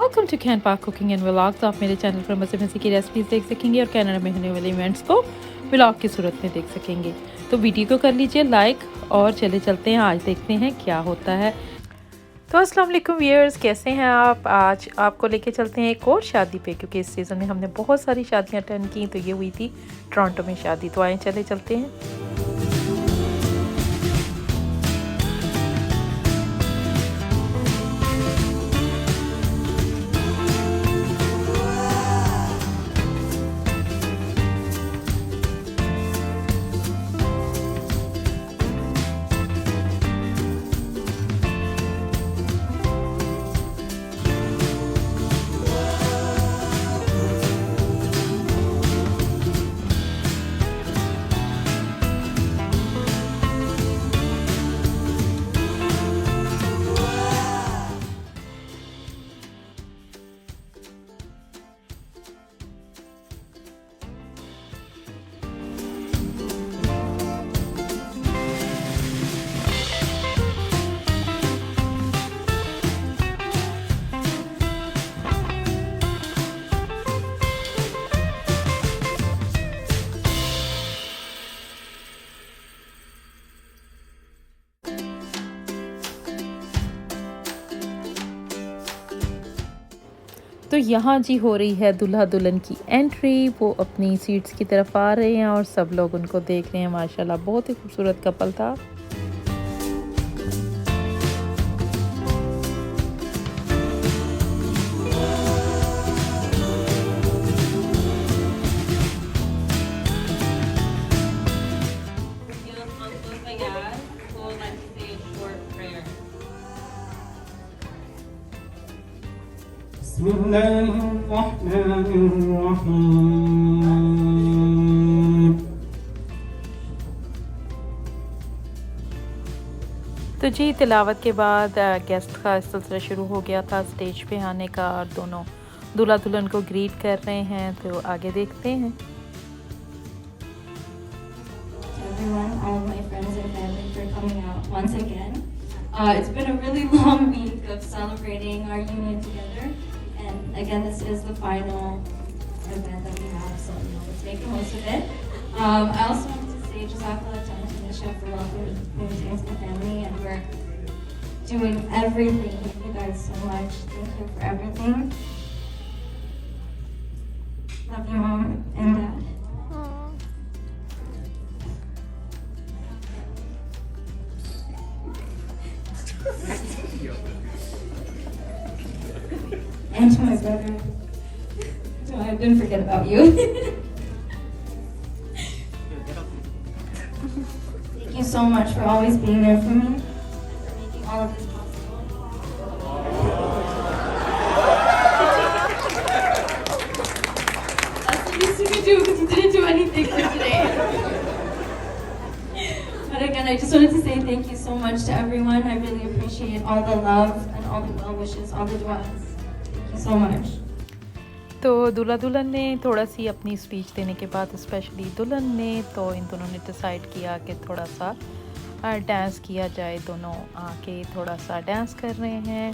Welcome to कैनपाक cooking and vlogs. आप मेरे चैनल पर मज़े मज़े की रेसिपीज़ देख सकेंगे और कनाडा में होने वाले इवेंट्स को व्लॉग की सूरत में देख सकेंगे। तो वीडियो को कर लीजिए लाइक और चले चलते हैं, आज देखते हैं क्या होता है। तो अस्सलाम वालेकुम व्यूअर्स, कैसे हैं आप। आज आपको लेके चलते हैं एक और शादी पे, क्योंकि इस सीज़न में हमने बहुत सारी शादियाँ अटेंड की। तो ये हुई थी टोरंटो में शादी। तो आए चले चलते हैं। तो यहाँ जी हो रही है दूल्हा दुल्हन की एंट्री। वो अपनी सीट्स की तरफ आ रहे हैं और सब लोग उनको देख रहे हैं। माशाल्लाह बहुत ही खूबसूरत कपल था। तो जी तिलावत के बाद गेस्ट का सिलसिला शुरू हो गया था स्टेज पे आने का, और दोनों दूल्हा दुल्हन को ग्रीट कर रहे हैं। तो आगे देखते हैं। It's been a really long week of celebrating our union together, and again, this is the final event that we have, so let's make the most of it. I also wanted to say Jazakallah to Tanisha for welcoming me to the family, and we're doing everything. Thank you guys so much. Thank you for everything. Love you, Mom and Dad. And to my brother. No, I didn't forget about you. Thank you so much for always being there for me and for making all of this possible. That's the least you could do because you didn't do anything for today. But again, I just wanted to say thank you so much to everyone. I really appreciate all the love and all the well wishes, all the duas. So much. तो दूल्हा दुल्हन ने थोड़ा सी अपनी speech देने के बाद, specially दुल्हन ने, तो इन दोनों ने डिसाइड किया कि थोड़ा सा डांस किया जाए। दोनों आके थोड़ा सा डांस कर रहे हैं।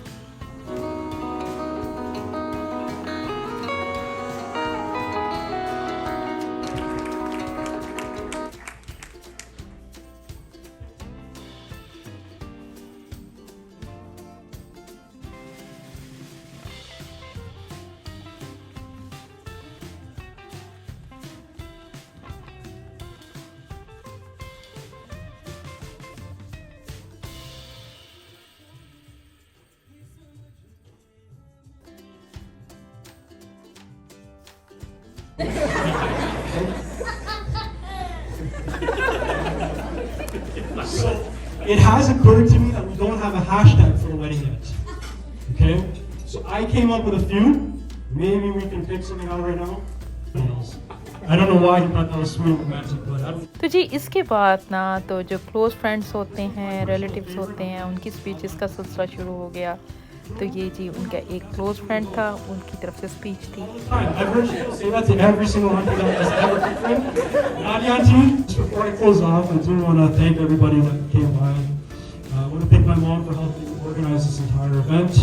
So it has occurred to me that we don't have a hashtag for the wedding yet. Okay? So I came up with a few. Maybe we can pick something out right now. I don't know why he thought that was sweet and romantic, but I don't. तो जी इसके बाद ना तो जो close friends होते हैं, relatives होते हैं, उनकी स्पीचेस का सिलसिला शुरू हो गया। तो ये जी उनका एक क्लोज फ्रेंड था, उनकी तरफ से स्पीच थी। I've heard you say that to every single auntie that has ever been. Nadia auntie, just before I close off, I do want to thank everybody that came by. I want to thank my mom for helping organize this entire event.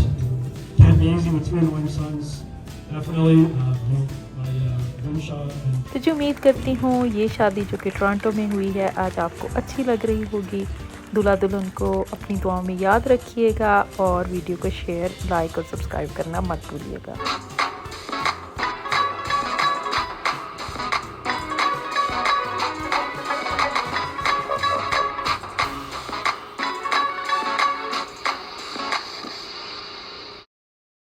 Can't amazing with 2 annoying sons. Definitely, my Grimshaw and तो जो उम्मीद करती हूँ ये शादी जो कि Toronto में हुई है आज आपको अच्छी लग रही होगी। दूल्हा दुल्हन को अपनी दुआओं में याद रखिएगा और वीडियो को शेयर, लाइक और सब्सक्राइब करना मत भूलिएगा।